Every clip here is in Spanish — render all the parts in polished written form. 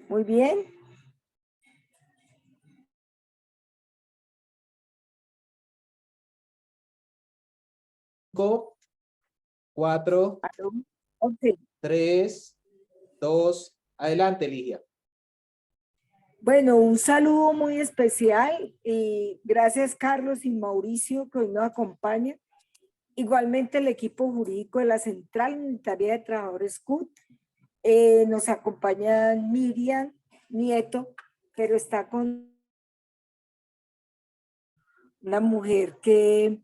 Muy bien. Cinco, cuatro, Ok. 3, 2, adelante, Ligia. Bueno, un saludo muy especial y gracias Carlos y Mauricio que hoy nos acompañan. Igualmente el equipo jurídico de la Central Unitaria de Trabajadores CUT. Nos acompaña Miriam Nieto, pero está con una mujer que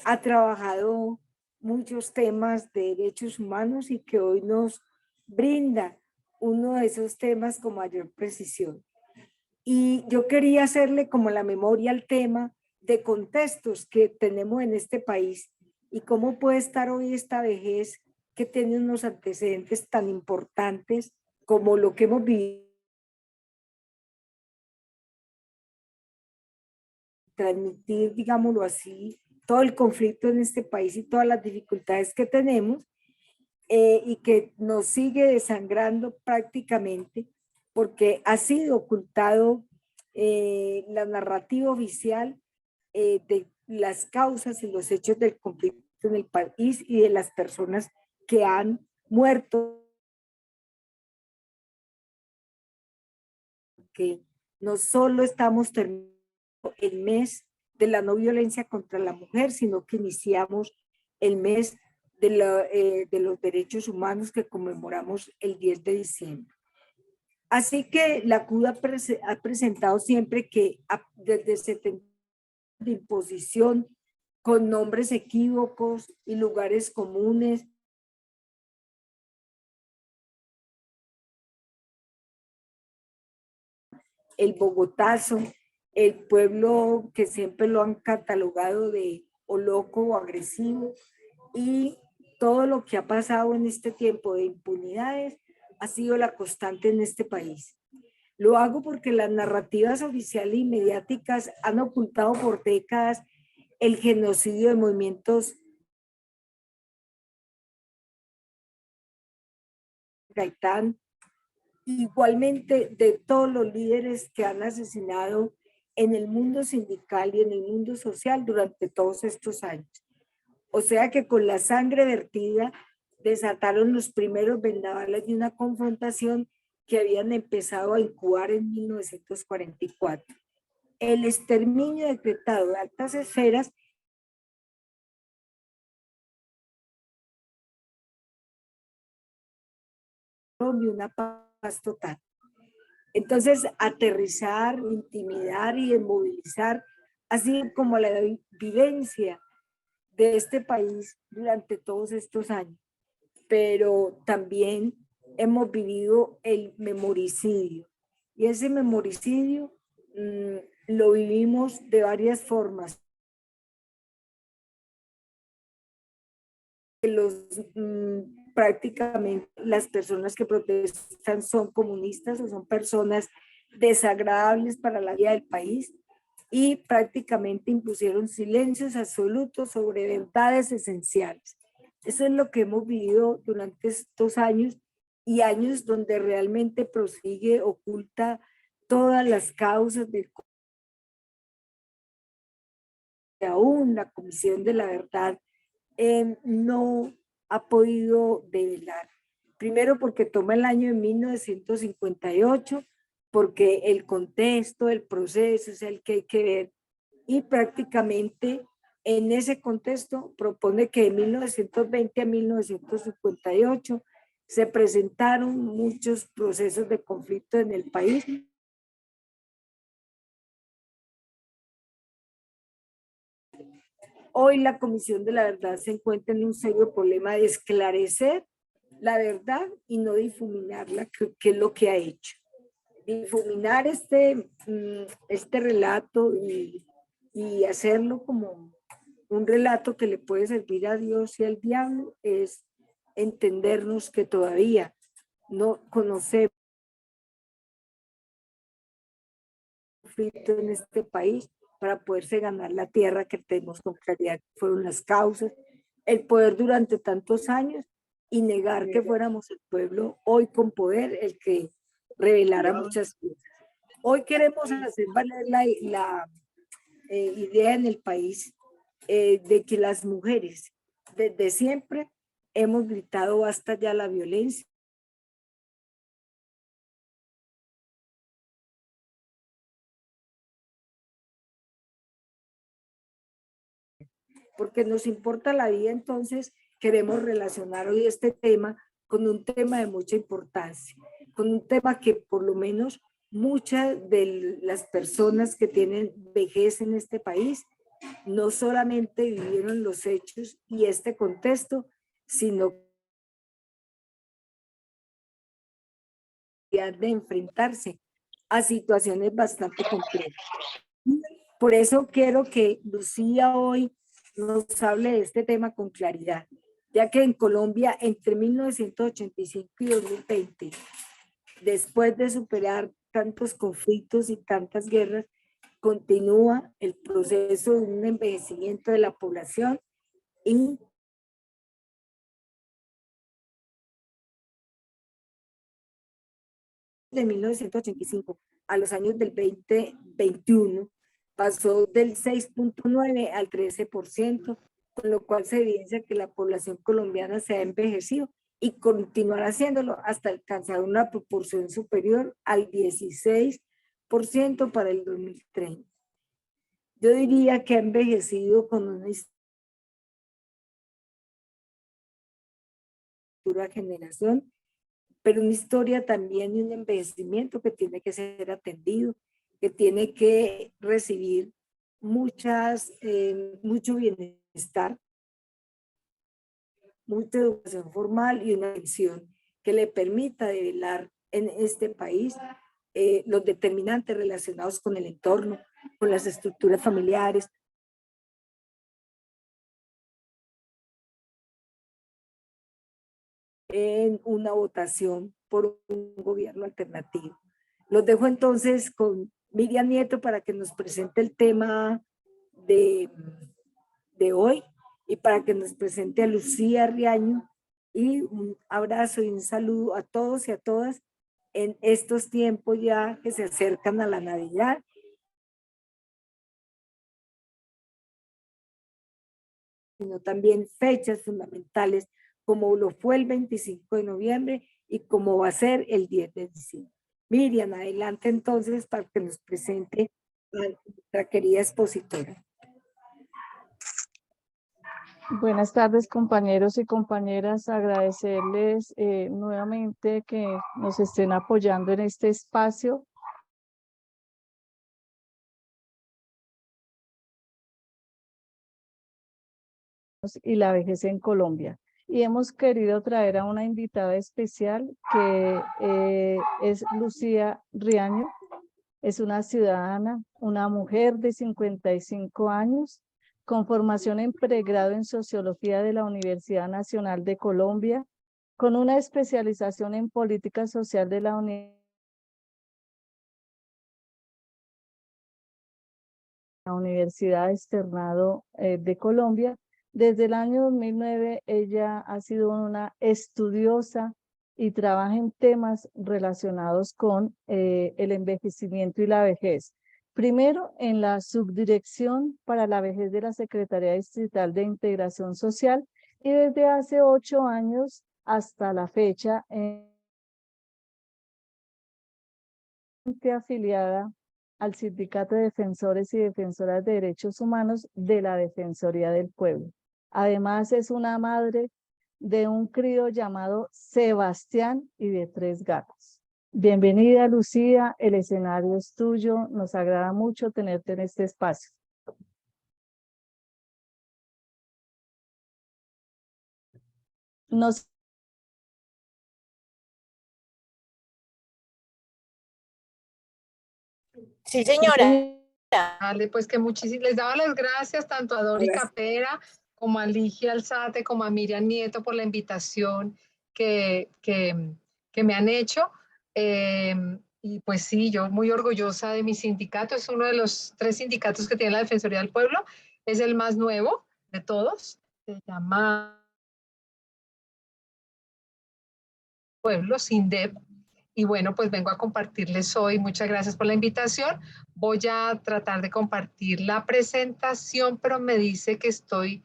ha trabajado muchos temas de derechos humanos y que hoy nos brinda uno de esos temas con mayor precisión. Y yo quería hacerle como la memoria al tema de contextos que tenemos en este país y cómo puede estar hoy esta vejez que tiene unos antecedentes tan importantes como lo que hemos vivido, transmitir, digámoslo así, todo el conflicto en este país y todas las dificultades que tenemos y que nos sigue desangrando prácticamente porque ha sido ocultado la narrativa oficial de las causas y los hechos del conflicto en el país y de las personas que han muerto, que no solo estamos terminando el mes de la no violencia contra la mujer, sino que iniciamos el mes de los derechos humanos que conmemoramos el 10 de diciembre. Así que la CUD ha presentado siempre que desde 70 de imposición con nombres equívocos y lugares comunes, el bogotazo, el pueblo que siempre lo han catalogado de o loco o agresivo, y todo lo que ha pasado en este tiempo de impunidades ha sido la constante en este país. Lo hago porque las narrativas oficiales y mediáticas han ocultado por décadas el genocidio de movimientos Gaitán, igualmente de todos los líderes que han asesinado en el mundo sindical y en el mundo social durante todos estos años. O sea que con la sangre vertida desataron los primeros vendavales de una confrontación que habían empezado a incubar en 1944. El exterminio decretado de altas esferas y una paz total. Entonces, aterrizar, intimidar y desmovilizar, así como la vivencia de este país durante todos estos años. Pero también hemos vivido el memoricidio. Y ese memoricidio lo vivimos de varias formas. Los prácticamente las personas que protestan son comunistas o son personas desagradables para la vida del país y prácticamente impusieron silencios absolutos sobre verdades esenciales. Eso es lo que hemos vivido durante estos años y años donde realmente prosigue, oculta todas las causas del aún la Comisión de la Verdad no ha podido develar. Primero porque toma el año de 1958, porque el contexto, el proceso es el que hay que ver y prácticamente en ese contexto propone que de 1920 a 1958 se presentaron muchos procesos de conflicto en el país. Hoy la Comisión de la Verdad se encuentra en un serio problema de esclarecer la verdad y no difuminarla, que es lo que ha hecho. Difuminar este relato y hacerlo como un relato que le puede servir a Dios y al diablo es entendernos que todavía no conocemos conflicto en este país para poderse ganar la tierra que tenemos con claridad que fueron las causas, el poder durante tantos años y negar que fuéramos el pueblo hoy con poder el que revelara muchas cosas. Hoy queremos hacer valer la idea en el país de que las mujeres desde siempre hemos gritado basta ya la violencia. Porque nos importa la vida, entonces queremos relacionar hoy este tema con un tema de mucha importancia, con un tema que por lo menos muchas de las personas que tienen vejez en este país no solamente vivieron los hechos y este contexto, sino de enfrentarse a situaciones bastante complejas. Por eso quiero que Lucía hoy nos hable de este tema con claridad, ya que en Colombia entre 1985 y 2020, después de superar tantos conflictos y tantas guerras, continúa el proceso de un envejecimiento de la población y de 1985 a los años del 2021 pasó del 6.9 al 13%, con lo cual se evidencia que la población colombiana se ha envejecido y continuará haciéndolo hasta alcanzar una proporción superior al 16% para el 2030. Yo diría que ha envejecido con una futura generación, pero una historia también de un envejecimiento que tiene que ser atendido, que tiene que recibir mucho bienestar, mucha educación formal y una atención que le permita develar en este país los determinantes relacionados con el entorno, con las estructuras familiares, en una votación por un gobierno alternativo. Los dejo entonces con Miriam Nieto para que nos presente el tema de hoy y para que nos presente a Lucía Riaño, y un abrazo y un saludo a todos y a todas en estos tiempos ya que se acercan a la Navidad. Sino también fechas fundamentales como lo fue el 25 de noviembre y como va a ser el 10 de diciembre. Miriam, adelante entonces para que nos presente a nuestra querida expositora. Buenas tardes, compañeros y compañeras. Agradecerles nuevamente que nos estén apoyando en este espacio. Y la vejez en Colombia. Y hemos querido traer a una invitada especial que es Lucía Riaño. Es una ciudadana, una mujer de 55 años, con formación en pregrado en Sociología de la Universidad Nacional de Colombia, con una especialización en Política Social de la Universidad Externado de Colombia. Desde el año 2009 ella ha sido una estudiosa y trabaja en temas relacionados con el envejecimiento y la vejez. Primero, en la Subdirección para la Vejez de la Secretaría Distrital de Integración Social, y desde hace 8 años hasta la fecha afiliada al Sindicato de Defensores y Defensoras de Derechos Humanos de la Defensoría del Pueblo. Además, es una madre de un crío llamado Sebastián y de 3 gatos. Bienvenida, Lucía, el escenario es tuyo. Nos agrada mucho tenerte en este espacio. Sí, señora. Vale, pues que les daba las gracias tanto a Dori Capera como a Ligia Alzate como a Miriam Nieto por la invitación que me han hecho. Y pues sí, yo muy orgullosa de mi sindicato. Es uno de los 3 sindicatos que tiene la Defensoría del Pueblo. Es el más nuevo de todos. Se llama Pueblo, SINDEP. Y bueno, pues vengo a compartirles hoy. Muchas gracias por la invitación. Voy a tratar de compartir la presentación, pero me dice que estoy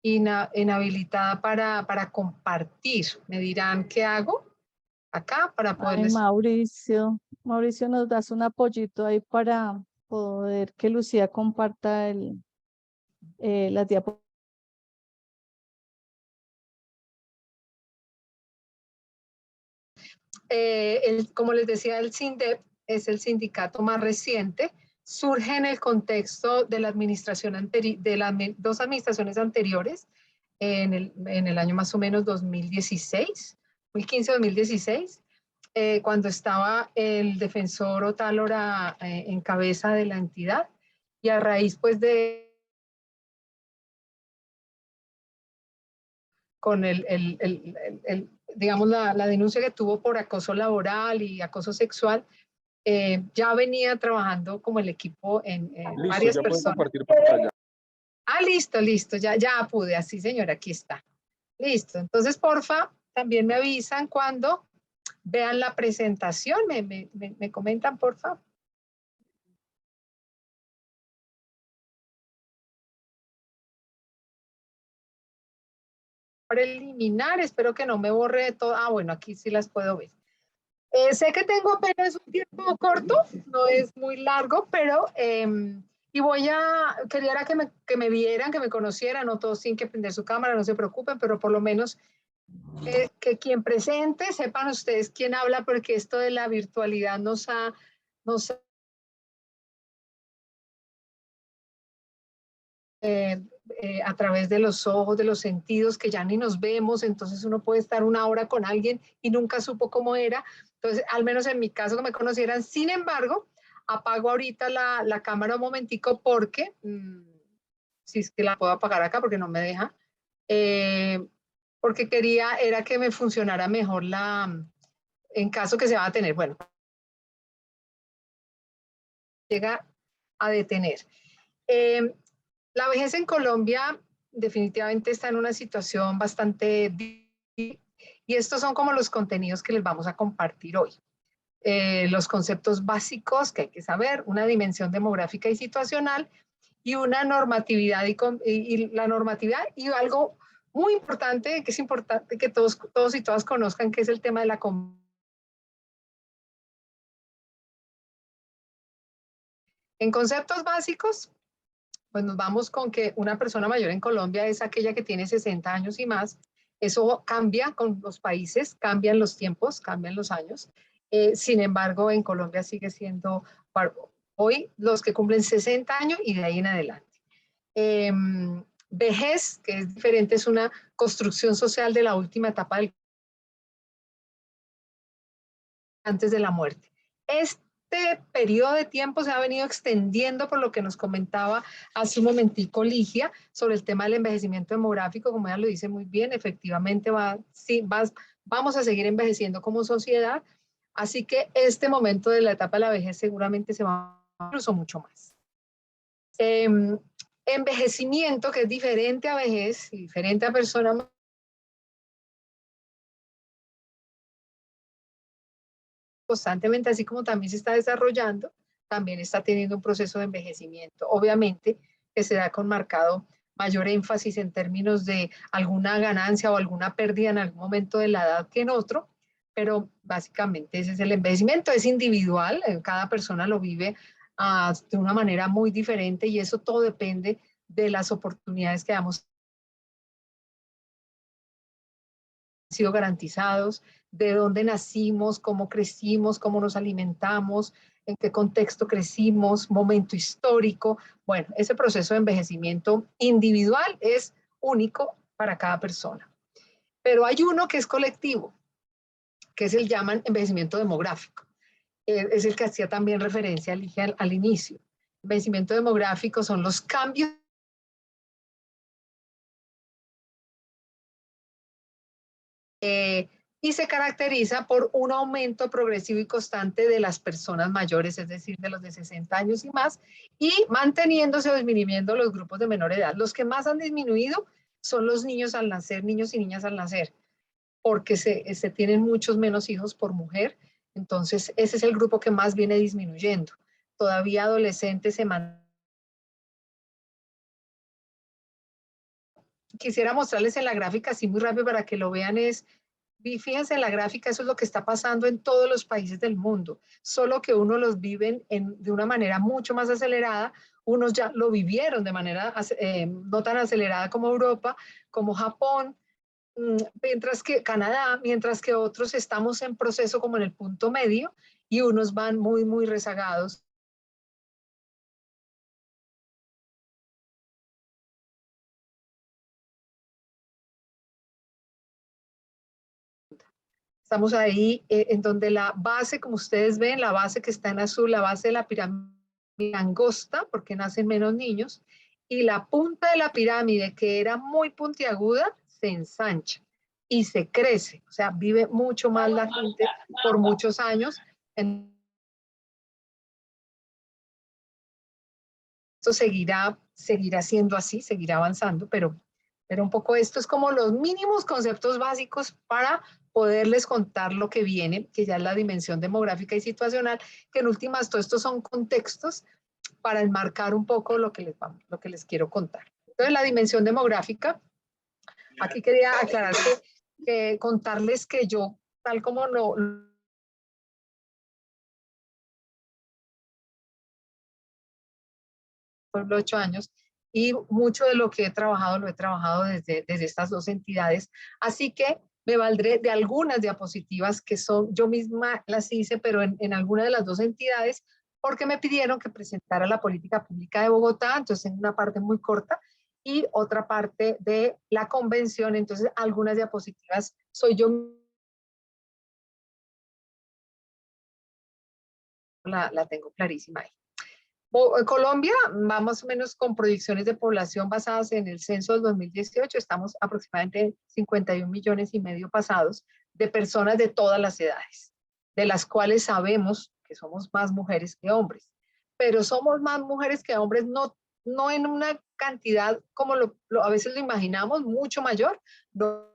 inhabilitada para compartir. Me dirán qué hago acá para Ay, poderles... Mauricio, Mauricio, ¿nos das un apoyito ahí para poder que Lucía comparta las diapositivas? Como les decía, el SINDEP es el sindicato más reciente, surge en el contexto de la administración de las dos administraciones anteriores, en el año más o menos 2016, 2015-2016, cuando estaba el defensor Otálora en cabeza de la entidad, y a raíz pues con digamos, la denuncia que tuvo por acoso laboral y acoso sexual, ya venía trabajando como el equipo en Listo, varias ya pueden personas. compartir pantalla. Ah, listo, ya pude, así señora, aquí está. Listo, entonces porfa, también me avisan cuando vean la presentación, me comentan porfa. Preliminar, espero que no me borre todo. Ah, bueno, aquí sí las puedo ver. Sé que tengo apenas un tiempo corto, no es muy largo, pero y quería que me vieran, que me conocieran, no todos tienen que prender su cámara, no se preocupen, pero por lo menos que quien presente, sepan ustedes quién habla, porque esto de la virtualidad nos ha a través de los ojos, de los sentidos, que ya ni nos vemos, entonces uno puede estar una hora con alguien y nunca supo cómo era. Entonces, al menos en mi caso, que me conocieran. Sin embargo, apago ahorita la cámara un momentico porque, si es que la puedo apagar acá porque no me deja, porque era que me funcionara mejor en caso que se va a tener, bueno, llega a detener. La vejez en Colombia definitivamente está en una situación bastante difícil, y estos son como los contenidos que les vamos a compartir hoy. Los conceptos básicos que hay que saber, una dimensión demográfica y situacional, y una normatividad y la normatividad, y algo muy importante, que es importante que todos y todas conozcan, que es el tema de la En conceptos básicos, pues nos vamos con que una persona mayor en Colombia es aquella que tiene 60 años y más. Eso cambia con los países, cambian los tiempos, cambian los años. Sin embargo, en Colombia sigue siendo hoy los que cumplen 60 años y de ahí en adelante. Vejez, que es diferente, es una construcción social de la última etapa antes de la muerte. Este periodo de tiempo se ha venido extendiendo por lo que nos comentaba hace un momentico Ligia sobre el tema del envejecimiento demográfico. Como ella lo dice muy bien, efectivamente vamos a seguir envejeciendo como sociedad, así que este momento de la etapa de la vejez seguramente se va incluso mucho más. Envejecimiento, que es diferente a vejez, diferente a persona constantemente, así como también se está desarrollando, también está teniendo un proceso de envejecimiento. Obviamente que se da con marcado mayor énfasis en términos de alguna ganancia o alguna pérdida en algún momento de la edad que en otro, pero básicamente ese es el envejecimiento. Es individual, cada persona lo vive de una manera muy diferente, y eso todo depende de las oportunidades que hemos sido garantizados, de dónde nacimos, cómo crecimos, cómo nos alimentamos, en qué contexto crecimos, momento histórico. Bueno, ese proceso de envejecimiento individual es único para cada persona. Pero hay uno que es colectivo, que es el llaman envejecimiento demográfico. Es el que hacía también referencia al inicio. Envejecimiento demográfico son los cambios y se caracteriza por un aumento progresivo y constante de las personas mayores, es decir, de los de 60 años y más, y manteniéndose o disminuyendo los grupos de menor edad. Los que más han disminuido son los niños al nacer, niños y niñas al nacer, porque se tienen muchos menos hijos por mujer, Entonces, ese es el grupo que más viene disminuyendo. Todavía adolescentes se mantienen. Quisiera mostrarles en la gráfica así muy rápido para que lo vean. Fíjense en la gráfica, eso es lo que está pasando en todos los países del mundo, solo que unos los viven de una manera mucho más acelerada, unos ya lo vivieron de manera no tan acelerada como Europa, como Japón, mientras que Canadá, mientras que otros estamos en proceso como en el punto medio y unos van muy, muy rezagados. Estamos ahí en donde la base, como ustedes ven, la base que está en azul, la base de la pirámide angosta, porque nacen menos niños, y la punta de la pirámide, que era muy puntiaguda, se ensancha y se crece. O sea, vive mucho más la gente por muchos años. Esto seguirá siendo así, seguirá avanzando, pero un poco esto es como los mínimos conceptos básicos para poderles contar lo que viene, que ya es la dimensión demográfica y situacional, que en últimas todo estos son contextos para enmarcar un poco lo que les quiero contar. Entonces, la dimensión demográfica, aquí quería aclarar que contarles que yo, tal como lo 8 años, y mucho de lo que he trabajado lo he trabajado desde estas dos entidades. Así que me valdré de algunas diapositivas que son, yo misma las hice, pero en alguna de las dos entidades, porque me pidieron que presentara la política pública de Bogotá, entonces en una parte muy corta, y otra parte de la convención, entonces algunas diapositivas soy yo, la tengo clarísima ahí. Colombia va más o menos con proyecciones de población basadas en el censo del 2018, estamos aproximadamente en 51,5 millones pasados de personas de todas las edades, de las cuales sabemos que somos más mujeres que hombres, pero somos más mujeres que hombres no en una cantidad como a veces lo imaginamos, mucho mayor, no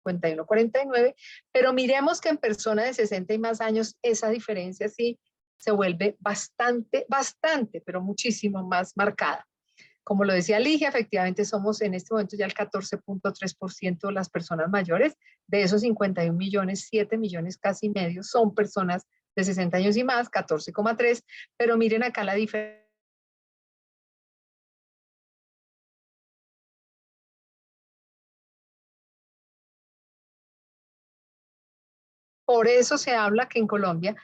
51, 49, pero miremos que en personas de 60 y más años esa diferencia sí se vuelve bastante, pero muchísimo más marcada. Como lo decía Ligia, efectivamente somos en este momento ya el 14.3% de las personas mayores. De esos 51 millones, 7 millones casi medio son personas de 60 años y más, 14,3%. Pero miren acá la diferencia. Por eso se habla que en Colombia,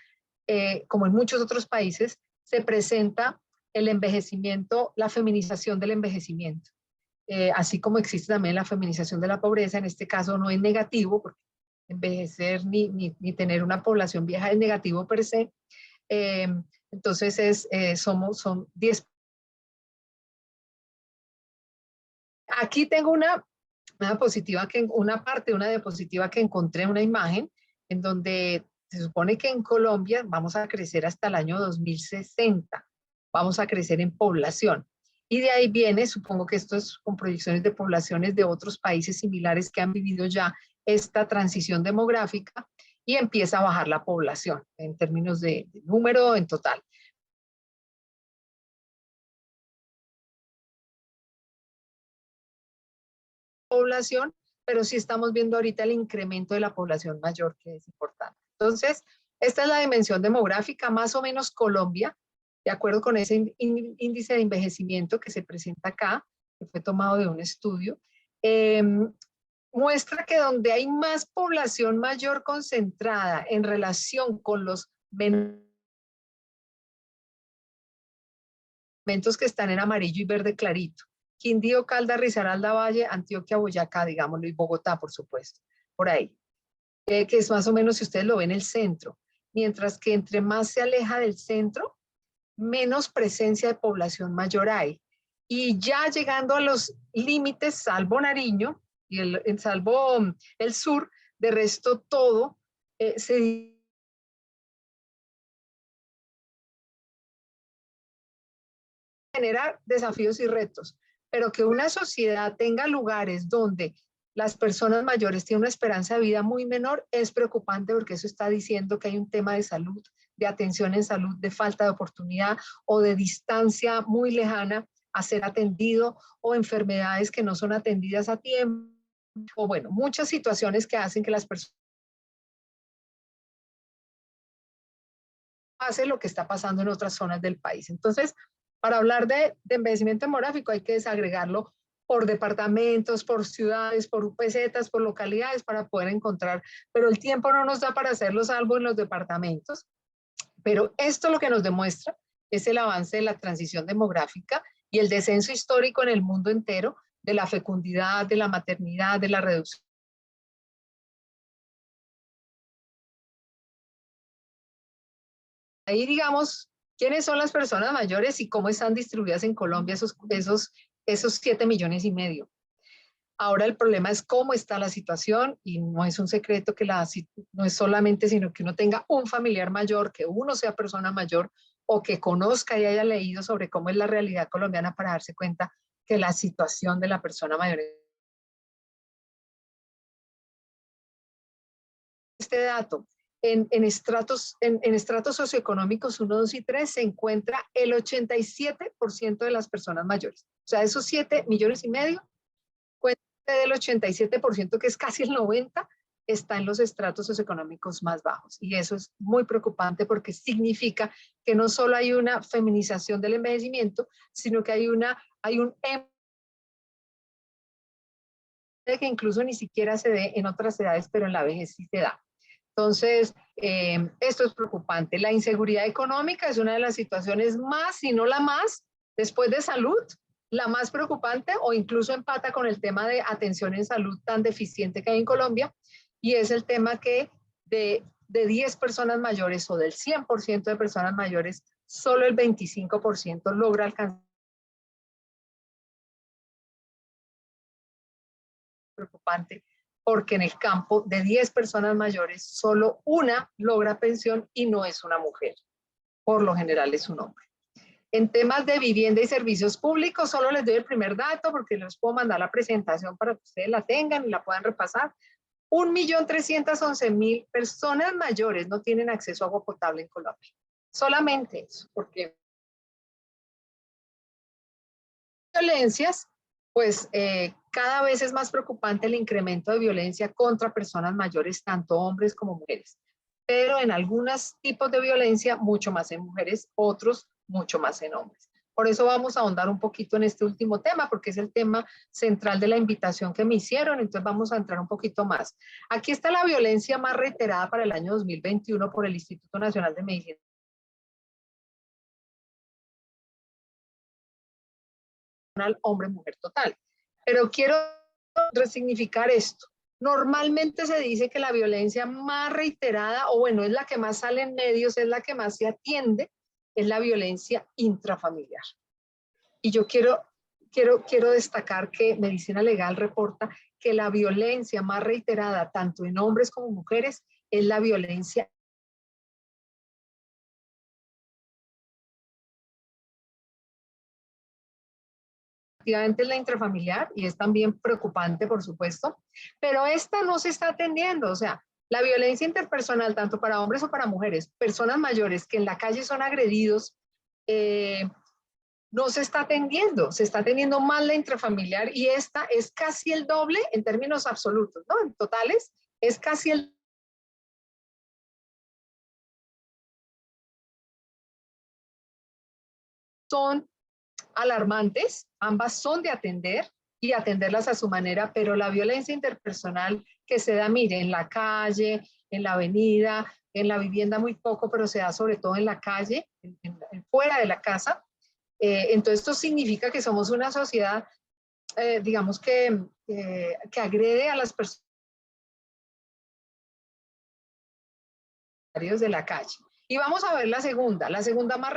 como en muchos otros países, se presenta el envejecimiento, la feminización del envejecimiento. Así como existe también la feminización de la pobreza, en este caso no es negativo, porque envejecer ni tener una población vieja es negativo per se. Entonces son 10. Aquí tengo una diapositiva que encontré, una imagen en donde se supone que en Colombia vamos a crecer hasta el año 2060, vamos a crecer en población. Y de ahí viene, supongo que esto es con proyecciones de poblaciones de otros países similares que han vivido ya esta transición demográfica, y empieza a bajar la población en términos de número en total. Población, pero sí estamos viendo ahorita el incremento de la población mayor, que es importante. Entonces, esta es la dimensión demográfica, más o menos Colombia, de acuerdo con ese índice de envejecimiento que se presenta acá, que fue tomado de un estudio, muestra que donde hay más población mayor concentrada en relación con los que están en amarillo y verde clarito, Quindío, Caldas, Risaralda, Valle, Antioquia, Boyacá, digámoslo, y Bogotá, por supuesto, por ahí, que es más o menos, si ustedes lo ven, el centro. Mientras que entre más se aleja del centro, menos presencia de población mayor hay. Y ya llegando a los límites, salvo Nariño, y salvo el sur, de resto todo se generar desafíos y retos, pero que una sociedad tenga lugares donde las personas mayores tienen una esperanza de vida muy menor, es preocupante porque eso está diciendo que hay un tema de salud, de atención en salud, de falta de oportunidad o de distancia muy lejana a ser atendido, o enfermedades que no son atendidas a tiempo, o bueno, muchas situaciones que hacen que las personas hacen lo que está pasando en otras zonas del país. Entonces, para hablar de envejecimiento demográfico hay que desagregarlo por departamentos, por ciudades, por pesetas, por localidades para poder encontrar, pero el tiempo no nos da para hacerlo salvo en los departamentos. Pero esto lo que nos demuestra es el avance de la transición demográfica y el descenso histórico en el mundo entero de la fecundidad, de la maternidad, de la reducción. Ahí digamos, ¿quiénes son las personas mayores y cómo están distribuidas en Colombia esos 7,5 millones? Ahora el problema es cómo está la situación y no es un secreto que no es solamente sino que uno tenga un familiar mayor, que uno sea persona mayor o que conozca y haya leído sobre cómo es la realidad colombiana para darse cuenta que la situación de la persona mayor es este dato. En estratos socioeconómicos 1, 2 y 3 se encuentra el 87% de las personas mayores. O sea, esos 7,5 millones, del 87%, que es casi el 90%, está en los estratos socioeconómicos más bajos. Y eso es muy preocupante porque significa que no solo hay una feminización del envejecimiento, sino que hay un que incluso ni siquiera se dé en otras edades, pero en la vejez sí se da. Entonces, esto es preocupante. La inseguridad económica es una de las situaciones más, si no la más, después de salud, la más preocupante o incluso empata con el tema de atención en salud tan deficiente que hay en Colombia, y es el tema que de 10 personas mayores o del 100% de personas mayores, solo el 25% logra alcanzar. Preocupante porque en el campo de 10 personas mayores, solo una logra pensión y no es una mujer. Por lo general es un hombre. En temas de vivienda y servicios públicos, solo les doy el primer dato porque les puedo mandar la presentación para que ustedes la tengan y la puedan repasar. 1.311.000 personas mayores no tienen acceso a agua potable en Colombia. Solamente eso, porque violencias, pues cada vez es más preocupante el incremento de violencia contra personas mayores, tanto hombres como mujeres. Pero en algunos tipos de violencia, mucho más en mujeres, otros mucho más en hombres. Por eso vamos a ahondar un poquito en este último tema, porque es el tema central de la invitación que me hicieron, entonces vamos a entrar un poquito más. Aquí está la violencia más reiterada para el año 2021 por el Instituto Nacional de Medicina. Hombre-mujer total. Pero quiero resignificar esto. Normalmente se dice que la violencia más reiterada, o bueno, es la que más sale en medios, es la que más se atiende, es la violencia intrafamiliar. Y yo quiero destacar que Medicina Legal reporta que la violencia más reiterada, tanto en hombres como mujeres, es la violencia efectivamente es la intrafamiliar y es también preocupante, por supuesto, pero esta no se está atendiendo, o sea, la violencia interpersonal, tanto para hombres o para mujeres, personas mayores que en la calle son agredidos, no se está atendiendo, se está atendiendo mal la intrafamiliar y esta es casi el doble en términos absolutos, ¿no? En totales es casi el son alarmantes, ambas son de atender y atenderlas a su manera, pero la violencia interpersonal que se da, mire, en la calle, en la avenida, en la vivienda muy poco, pero se da sobre todo en la calle, fuera de la casa. Entonces esto significa que somos una sociedad, digamos que agrede a las personas de la calle. Y vamos a ver la segunda más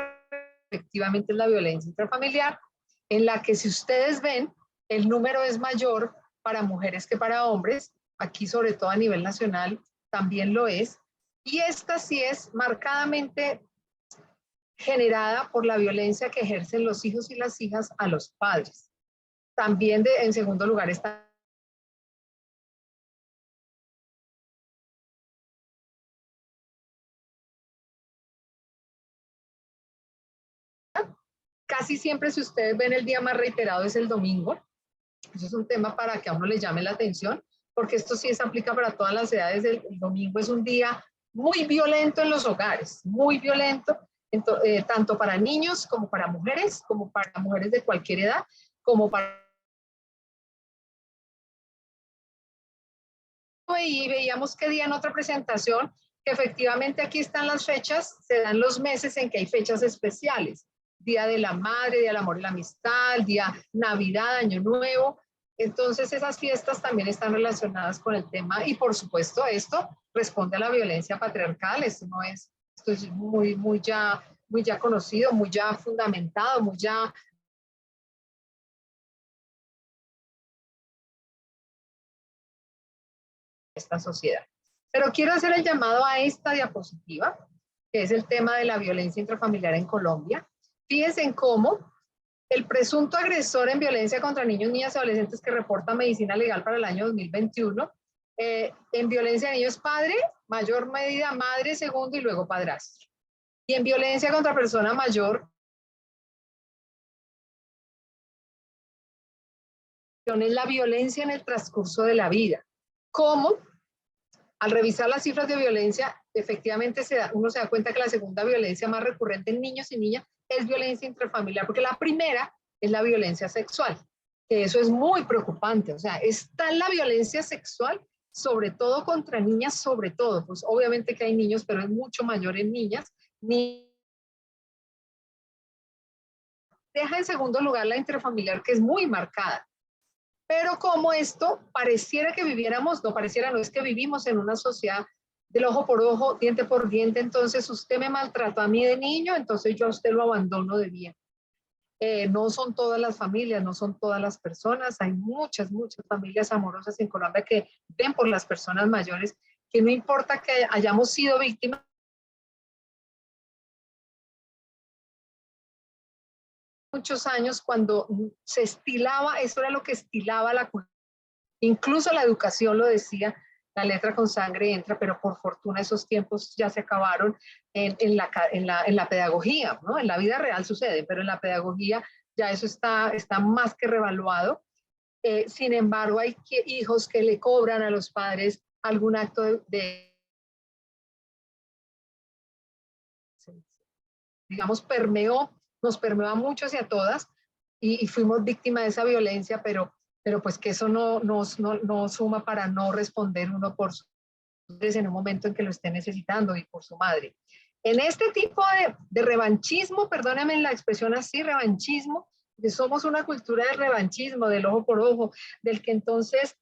efectivamente es la violencia intrafamiliar, en la que si ustedes ven, el número es mayor para mujeres que para hombres, aquí sobre todo a nivel nacional también lo es, y esta sí es marcadamente generada por la violencia que ejercen los hijos y las hijas a los padres. También en segundo lugar está Casi siempre, si ustedes ven, el día más reiterado es el domingo. Eso es un tema para que a uno le llame la atención, porque esto sí se aplica para todas las edades. El domingo es un día muy violento en los hogares, muy violento, tanto para niños como para mujeres de cualquier edad, como para... Y veíamos que día en otra presentación, que efectivamente aquí están las fechas, se dan los meses en que hay fechas especiales. Día de la Madre, Día del Amor y la Amistad, Día Navidad, Año Nuevo. Entonces esas fiestas también están relacionadas con el tema y por supuesto esto responde a la violencia patriarcal. Esto es muy ya conocido, muy ya fundamentado, muy ya esta sociedad. Pero quiero hacer el llamado a esta diapositiva, que es el tema de la violencia intrafamiliar en Colombia. Fíjense en cómo el presunto agresor en violencia contra niños, niñas y adolescentes que reporta Medicina Legal para el año 2021, en violencia de niños padre, mayor medida madre, segundo y luego padrastro. Y en violencia contra persona mayor, es la violencia en el transcurso de la vida. ¿Cómo? Al revisar las cifras de violencia, efectivamente uno se da cuenta que la segunda violencia más recurrente en niños y niñas es violencia intrafamiliar, porque la primera es la violencia sexual, que eso es muy preocupante. O sea, está la violencia sexual, sobre todo contra niñas, sobre todo, pues obviamente que hay niños, pero es mucho mayor en niñas. Deja en segundo lugar la intrafamiliar, que es muy marcada. Pero como esto pareciera que viviéramos, no pareciera, no es que vivimos en una sociedad del ojo por ojo, diente por diente, entonces usted me maltrató a mí de niño, entonces yo a usted lo abandono de bien. No son todas las familias, no son todas las personas, hay muchas familias amorosas en Colombia que ven por las personas mayores, que no importa que hayamos sido víctimas, muchos años cuando se estilaba, eso era lo que estilaba la cultura. Incluso la educación lo decía, la letra con sangre entra, pero por fortuna esos tiempos ya se acabaron en la pedagogía, ¿no? En la vida real sucede, pero en la pedagogía ya eso está más que revaluado. Sin embargo, hay hijos que le cobran a los padres algún acto digamos, nos permeó a muchos y a todas, y fuimos víctimas de esa violencia, pero pues que eso no suma para no responder uno por su padres en un momento en que lo esté necesitando y por su madre. En este tipo de revanchismo, perdónenme la expresión así, revanchismo, que somos una cultura de revanchismo, del ojo por ojo, del que entonces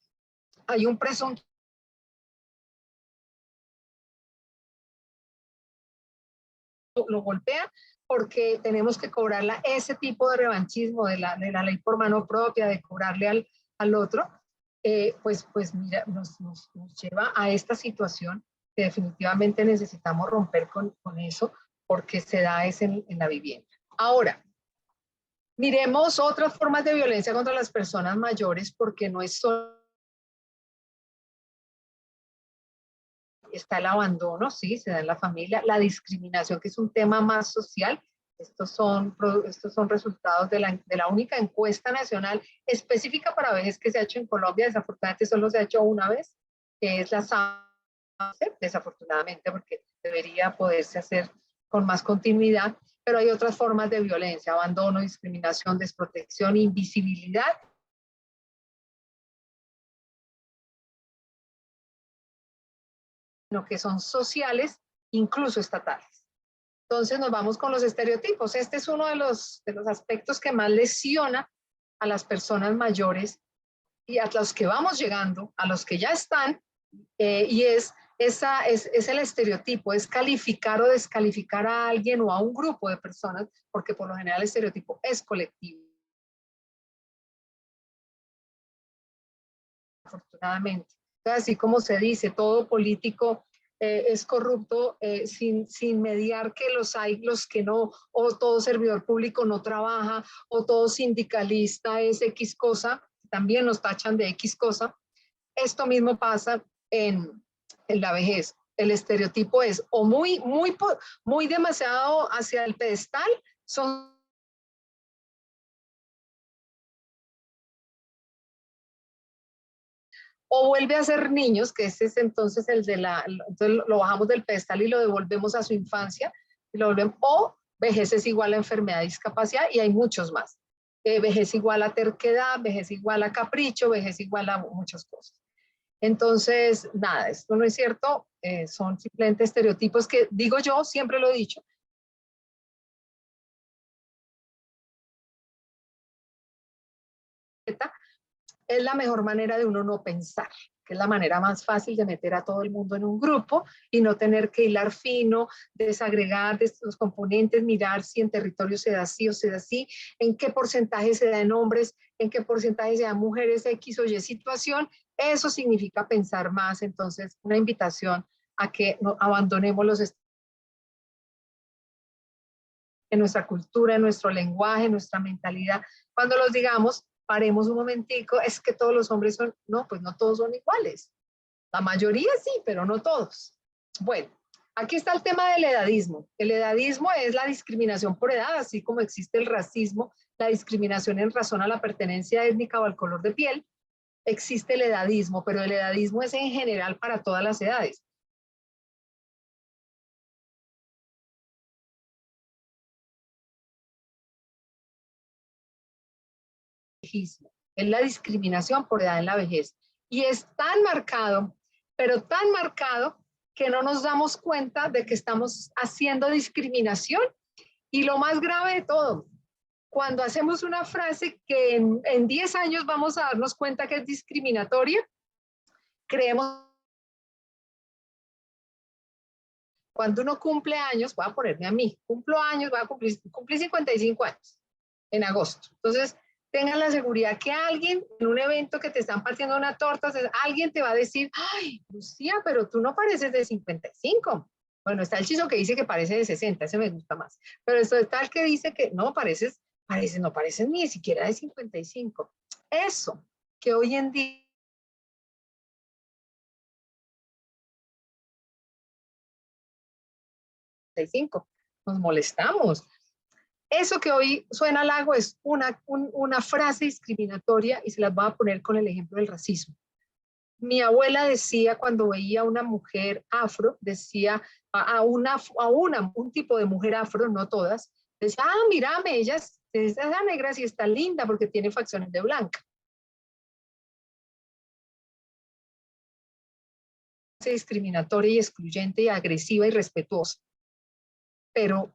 hay un presunto lo golpea porque tenemos que cobrarla, ese tipo de revanchismo de la ley por mano propia, de cobrarle al otro, pues mira, nos lleva a esta situación que definitivamente necesitamos romper con eso, porque se da en la vivienda. Ahora, miremos otras formas de violencia contra las personas mayores, porque no es solo... Está el abandono, sí, se da en la familia, la discriminación, que es un tema más social. Estos son resultados de la única encuesta nacional específica para vejez que se ha hecho en Colombia. Desafortunadamente solo se ha hecho una vez, que es la SAMSE, desafortunadamente, porque debería poderse hacer con más continuidad, pero hay otras formas de violencia: abandono, discriminación, desprotección, invisibilidad, sino que son sociales, incluso estatales. Entonces nos vamos con los estereotipos. Este es uno de los aspectos que más lesiona a las personas mayores y a los que vamos llegando, a los que ya están, y es el estereotipo, es calificar o descalificar a alguien o a un grupo de personas, porque por lo general el estereotipo es colectivo. Afortunadamente. Entonces, así como se dice, todo político es corrupto sin mediar que los hay, los que no, o todo servidor público no trabaja, o todo sindicalista es X cosa, también nos tachan de X cosa. Esto mismo pasa en la vejez. El estereotipo es o muy demasiado hacia el pedestal, son o vuelve a ser niños, que ese es entonces el de entonces lo bajamos del pedestal y lo devolvemos a su infancia, y lo volvemos, o vejez es igual a enfermedad, discapacidad, y hay muchos más. Vejez igual a terquedad, vejez igual a capricho, vejez igual a muchas cosas. Entonces, nada, esto no es cierto, son simplemente estereotipos que digo yo, siempre lo he dicho. Es la mejor manera de uno no pensar, que es la manera más fácil de meter a todo el mundo en un grupo y no tener que hilar fino, desagregar de estos componentes, mirar si en territorio se da así o se da así, en qué porcentaje se da en hombres, en qué porcentaje se da en mujeres, X o Y situación. Eso significa pensar más. Entonces, una invitación a que no abandonemos en nuestra cultura, en nuestro lenguaje, en nuestra mentalidad. Cuando los digamos, paremos un momentico, es que todos los hombres son, no, pues no todos son iguales. La mayoría sí, pero no todos. Bueno, aquí está el tema del edadismo. El edadismo es la discriminación por edad, así como existe el racismo, la discriminación en razón a la pertenencia étnica o al color de piel, existe el edadismo, pero el edadismo es en general para todas las edades. Es la discriminación por edad en la vejez. Y es tan marcado, pero tan marcado, que no nos damos cuenta de que estamos haciendo discriminación. Y lo más grave de todo, cuando hacemos una frase que en 10 años vamos a darnos cuenta que es discriminatoria, creemos. Cuando uno cumple años, voy a ponerme a mí, cumplo años, voy a cumplir 55 años en agosto. Entonces, tengan la seguridad que alguien en un evento que te están partiendo una torta, alguien te va a decir, ay, Lucía, pero tú no pareces de 55. Bueno, está el chizo que dice que parece de 60, ese me gusta más. Pero está el que dice que no, no pareces ni siquiera de 55. Eso, que hoy en día nos molestamos. Eso que hoy suena halago es una frase discriminatoria y se las voy a poner con el ejemplo del racismo. Mi abuela decía cuando veía a una mujer afro, decía un tipo de mujer afro, no todas, decía, mírame, ella es negra y está linda porque tiene facciones de blanca. Discriminatoria y excluyente y agresiva y respetuosa. Pero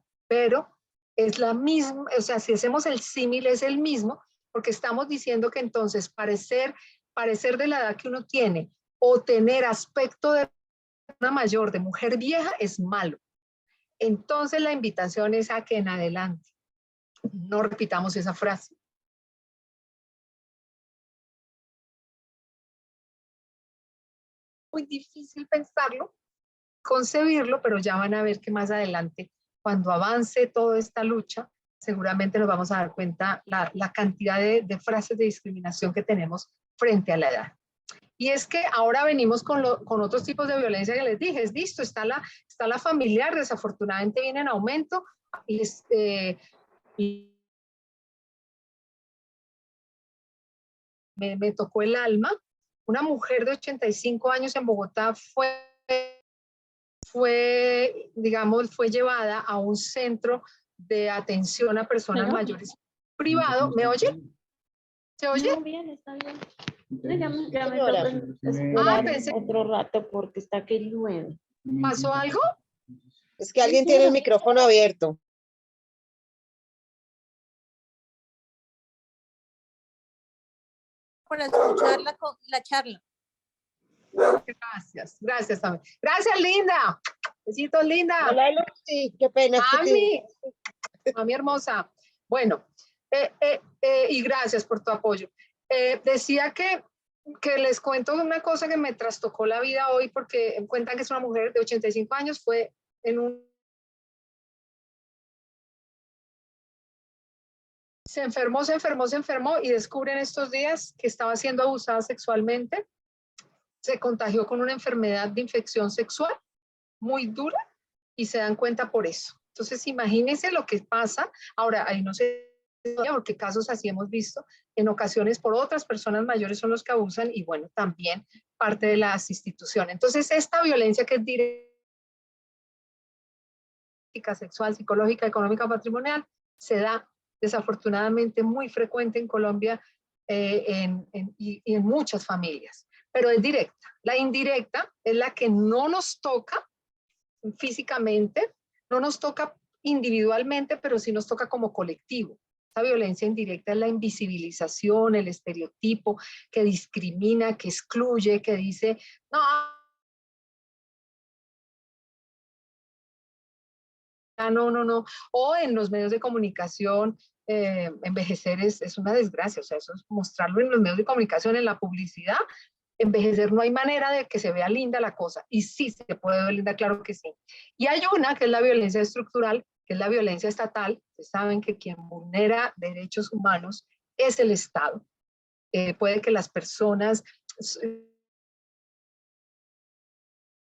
es la misma, o sea, si hacemos el símil es el mismo, porque estamos diciendo que entonces parecer de la edad que uno tiene o tener aspecto de una mayor, de mujer vieja, es malo. Entonces la invitación es a que en adelante no repitamos esa frase. Muy difícil pensarlo, concebirlo, pero ya van a ver que más adelante, cuando avance toda esta lucha, seguramente nos vamos a dar cuenta la cantidad de frases de discriminación que tenemos frente a la edad. Y es que ahora venimos con otros tipos de violencia que les dije, es listo, está la familiar, desafortunadamente viene en aumento, me tocó el alma. Una mujer de 85 años en Bogotá fue llevada a un centro de atención a personas mayores privado. ¿Me oye? ¿Se oye? No, bien, está bien. Ya me toca esperar otro rato porque está que llueve. ¿Pasó algo? Es que alguien tiene el micrófono abierto. Para escuchar la charla. Gracias también. Gracias, linda. Besitos, linda. Hola, Lucy, qué pena. Mami hermosa. Bueno, y gracias por tu apoyo. Decía que les cuento una cosa que me trastocó la vida hoy, porque cuentan que es una mujer de 85 años, fue en un... Se enfermó y descubren estos días que estaba siendo abusada sexualmente. Se contagió con una enfermedad de infección sexual muy dura y se dan cuenta por eso. Entonces, imagínense lo que pasa. Ahora, ahí no sé porque casos así hemos visto, en ocasiones por otras personas mayores son los que abusan y bueno, también parte de las instituciones. Entonces, esta violencia que es directa, sexual, psicológica, económica, patrimonial, se da desafortunadamente muy frecuente en Colombia y en muchas familias, pero es directa. La indirecta es la que no nos toca físicamente, no nos toca individualmente, pero sí nos toca como colectivo. Esta violencia indirecta es la invisibilización, el estereotipo que discrimina, que excluye, que dice, no, no. O en los medios de comunicación, envejecer es una desgracia, o sea, eso es mostrarlo en los medios de comunicación, en la publicidad. Envejecer no hay manera de que se vea linda la cosa, y sí se puede ver linda, claro que sí. Y hay una que es la violencia estructural, que es la violencia estatal. Ustedes saben que quien vulnera derechos humanos es el Estado. Puede que las personas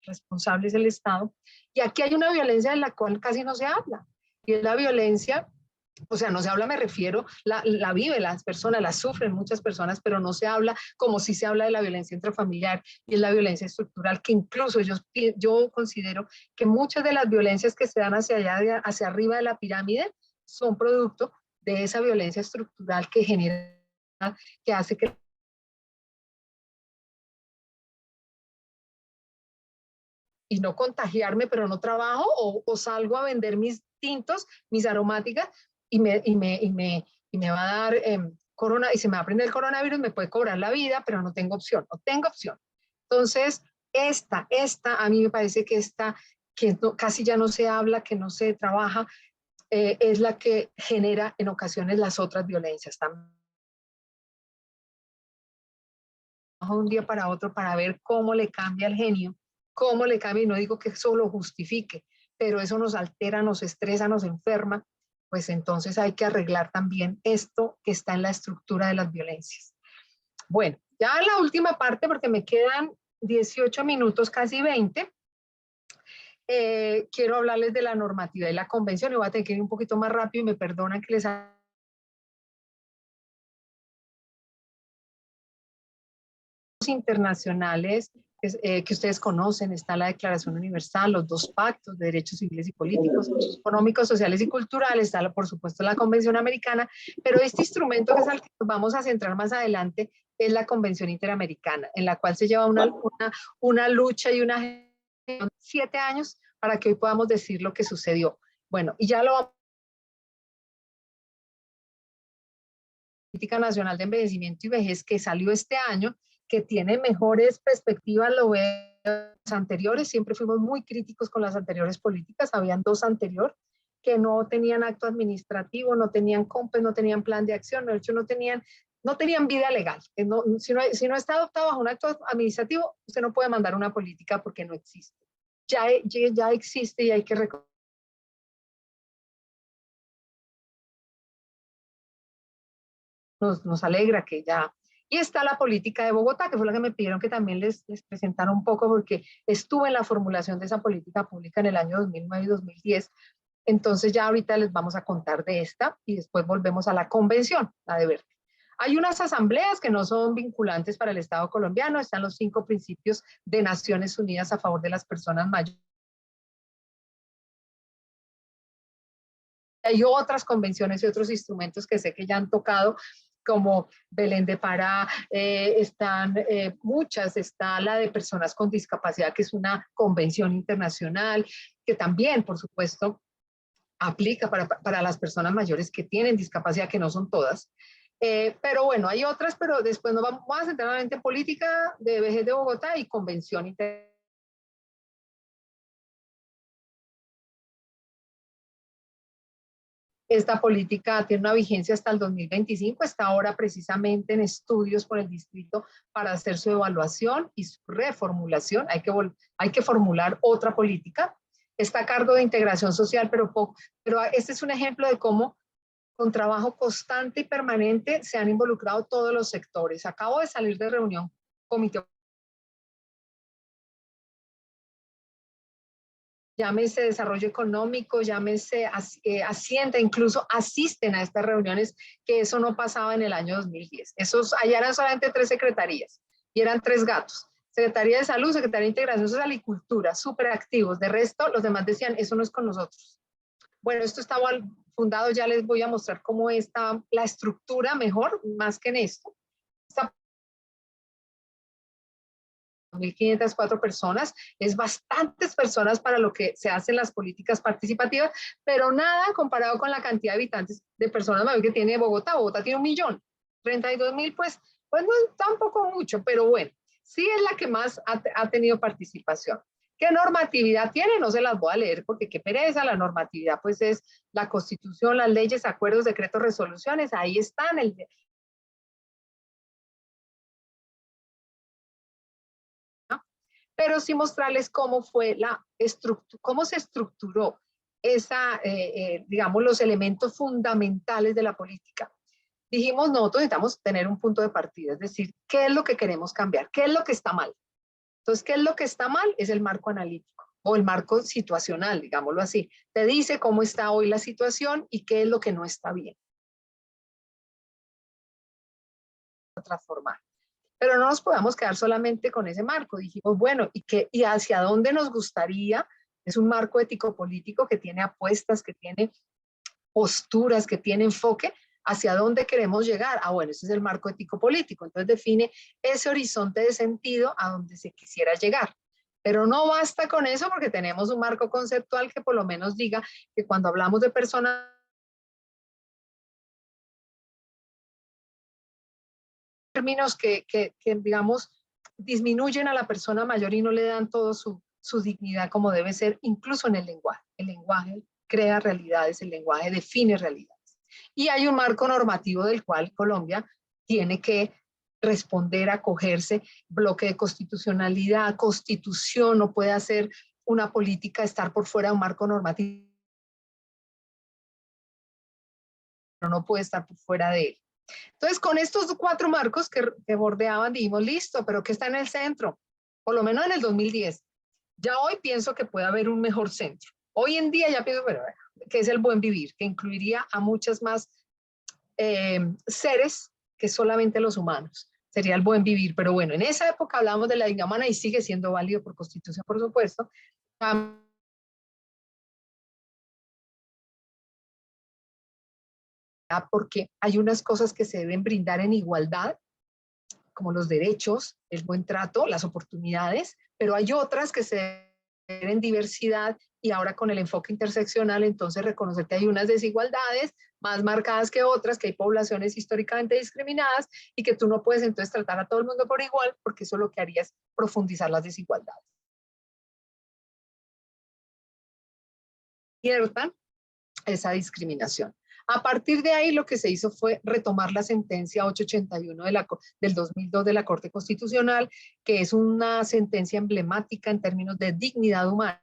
responsables del Estado. Y aquí hay una violencia de la cual casi no se habla, y es la violencia, o sea, no se habla, me refiero, la viven las personas, la sufren muchas personas, pero no se habla como si se habla de la violencia intrafamiliar, y es la violencia estructural, que incluso yo considero que muchas de las violencias que se dan hacia allá, hacia arriba de la pirámide, son producto de esa violencia estructural que genera, que hace que y no contagiarme, pero no trabajo, o salgo a vender mis tintos, mis aromáticas, y me va a dar corona, y se me va a prender el coronavirus, me puede cobrar la vida, pero no tengo opción. Entonces, esta, a mí me parece que que no, casi ya no se habla, que no se trabaja, es la que genera en ocasiones las otras violencias también. De un día para otro para ver cómo le cambia el genio, cómo le cambia, y no digo que eso lo justifique, pero eso nos altera, nos estresa, nos enferma, pues entonces hay que arreglar también esto que está en la estructura de las violencias. Bueno, ya la última parte, porque me quedan 18 minutos, casi 20, quiero hablarles de la normativa y la convención, y voy a tener que ir un poquito más rápido, y me perdonan que les internacionales que ustedes conocen. Está la Declaración Universal, los 2 pactos de derechos civiles y políticos, económicos, sociales y culturales, está por supuesto la Convención Americana, pero este instrumento que es al que nos vamos a centrar más adelante es la Convención Interamericana, en la cual se lleva una lucha y 7 años para que hoy podamos decir lo que sucedió. Bueno, y ya lo vamos. Política Nacional de Envejecimiento y Vejez, que salió este año, que tiene mejores perspectivas, lo veo las anteriores. Siempre fuimos muy críticos con las anteriores políticas, habían 2 anteriores que no tenían acto administrativo, no tenían COMPES, no tenían plan de acción, de hecho no tenían vida legal. Si no está adoptado bajo un acto administrativo, usted no puede mandar una política porque no existe. Ya existe y hay que reconocer. Nos alegra que ya. Y está la política de Bogotá, que fue la que me pidieron que también les presentara un poco, porque estuve en la formulación de esa política pública en el año 2009 y 2010. Entonces ya ahorita les vamos a contar de esta, y después volvemos a la convención, la de Verde. Hay unas asambleas que no son vinculantes para el Estado colombiano. Están los 5 principios de Naciones Unidas a favor de las personas mayores. Hay otras convenciones y otros instrumentos que sé que ya han tocado, como Belén de Pará, están muchas, está la de personas con discapacidad, que es una convención internacional, que también, por supuesto, aplica para las personas mayores que tienen discapacidad, que no son todas. Pero bueno, hay otras, pero después nos vamos a centrar en política de vejez de Bogotá y convención internacional. Esta política tiene una vigencia hasta el 2025, está ahora precisamente en estudios por el distrito para hacer su evaluación y su reformulación. Hay que formular otra política. Está a cargo de integración social, pero este es un ejemplo de cómo con trabajo constante y permanente se han involucrado todos los sectores. Acabo de salir de reunión comité llámese desarrollo económico, llámese Hacienda, incluso asisten a estas reuniones, que eso no pasaba en el año 2010. Allá eran solamente 3 secretarías y eran 3 gatos. Secretaría de Salud, Secretaría de Integración Social y Cultura, súper activos. De resto, los demás decían, eso no es con nosotros. Bueno, esto estaba fundado, ya les voy a mostrar cómo está la estructura mejor, más que en esto. 1.504 personas, es bastantes personas para lo que se hacen las políticas participativas, pero nada comparado con la cantidad de habitantes, de personas mayores que tiene Bogotá. Bogotá tiene 1.000.000, 32.000, pues no es tampoco mucho, pero bueno, sí es la que más ha tenido participación. ¿Qué normatividad tiene? No se las voy a leer porque qué pereza. La normatividad pues es la Constitución, las leyes, acuerdos, decretos, resoluciones, ahí están. Pero sí mostrarles cómo fue cómo se estructuró digamos, los elementos fundamentales de la política. Dijimos, nosotros necesitamos tener un punto de partida, es decir, ¿qué es lo que queremos cambiar? ¿Qué es lo que está mal? Entonces, ¿qué es lo que está mal? Es el marco analítico o el marco situacional, digámoslo así. Te dice cómo está hoy la situación y qué es lo que no está bien. Transformar. Pero no nos podemos quedar solamente con ese marco. Dijimos, bueno, ¿y hacia dónde nos gustaría? Es un marco ético-político que tiene apuestas, que tiene posturas, que tiene enfoque. ¿Hacia dónde queremos llegar? Bueno, ese es el marco ético-político. Entonces define ese horizonte de sentido a donde se quisiera llegar. Pero no basta con eso porque tenemos un marco conceptual que por lo menos diga que cuando hablamos de personas, términos que digamos, disminuyen a la persona mayor y no le dan todo su dignidad como debe ser, incluso en el lenguaje. El lenguaje crea realidades, el lenguaje define realidades. Y hay un marco normativo del cual Colombia tiene que responder, acogerse, bloque de constitucionalidad, constitución, no puede hacer una política, estar por fuera de un marco normativo, no puede estar por fuera de él. Entonces, con estos 4 marcos que bordeaban, dijimos, listo, pero ¿qué está en el centro? Por lo menos en el 2010. Ya hoy pienso que puede haber un mejor centro. Hoy en día ya pienso, bueno, que es el buen vivir, que incluiría a muchas más seres que solamente los humanos. Sería el buen vivir, pero bueno, en esa época hablábamos de la dignidad humana y sigue siendo válido por Constitución, por supuesto. Porque hay unas cosas que se deben brindar en igualdad, como los derechos, el buen trato, las oportunidades, pero hay otras que se deben en diversidad y ahora con el enfoque interseccional, entonces reconocer que hay unas desigualdades más marcadas que otras, que hay poblaciones históricamente discriminadas y que tú no puedes entonces tratar a todo el mundo por igual porque eso lo que haría es profundizar las desigualdades. Ciertan esa discriminación. A partir de ahí lo que se hizo fue retomar la sentencia 881 del 2002 de la Corte Constitucional, que es una sentencia emblemática en términos de dignidad humana.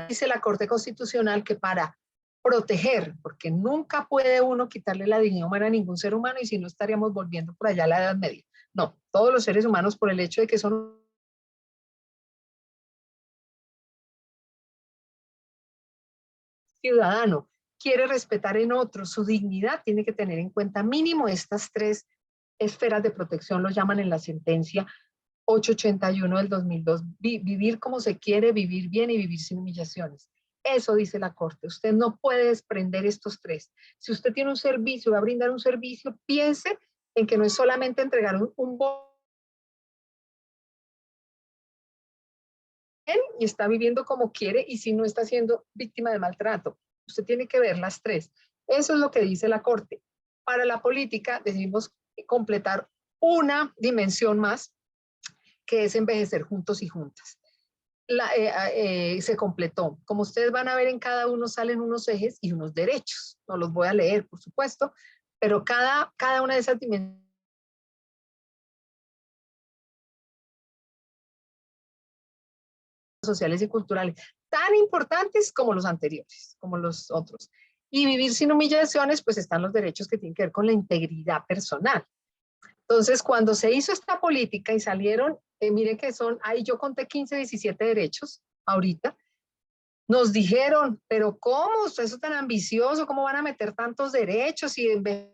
Dice la Corte Constitucional que para proteger, porque nunca puede uno quitarle la dignidad humana a ningún ser humano y si no estaríamos volviendo por allá a la Edad Media. No, todos los seres humanos por el hecho de que son ciudadano, quiere respetar en otros su dignidad, tiene que tener en cuenta mínimo estas 3 esferas de protección, lo llaman en la sentencia 881 del 2002, vivir como se quiere, vivir bien y vivir sin humillaciones. Eso dice la Corte, usted no puede desprender estos 3. Si usted tiene un servicio, va a brindar un servicio, piense en que no es solamente entregar un bono y está viviendo como quiere y si no está siendo víctima de maltrato. Usted tiene que ver las 3. Eso es lo que dice la Corte. Para la política decidimos completar una dimensión más, que es envejecer juntos y juntas. Se completó. Como ustedes van a ver, en cada uno salen unos ejes y unos derechos. No los voy a leer, por supuesto, pero cada una de esas dimensiones sociales y culturales, tan importantes como los anteriores, como los otros. Y vivir sin humillaciones, pues están los derechos que tienen que ver con la integridad personal. Entonces, cuando se hizo esta política y salieron, miren que son, ahí yo conté 15, 17 derechos ahorita, nos dijeron, pero ¿cómo? ¿Ustedes son tan ambiciosos? ¿Cómo van a meter tantos derechos? Y en vez...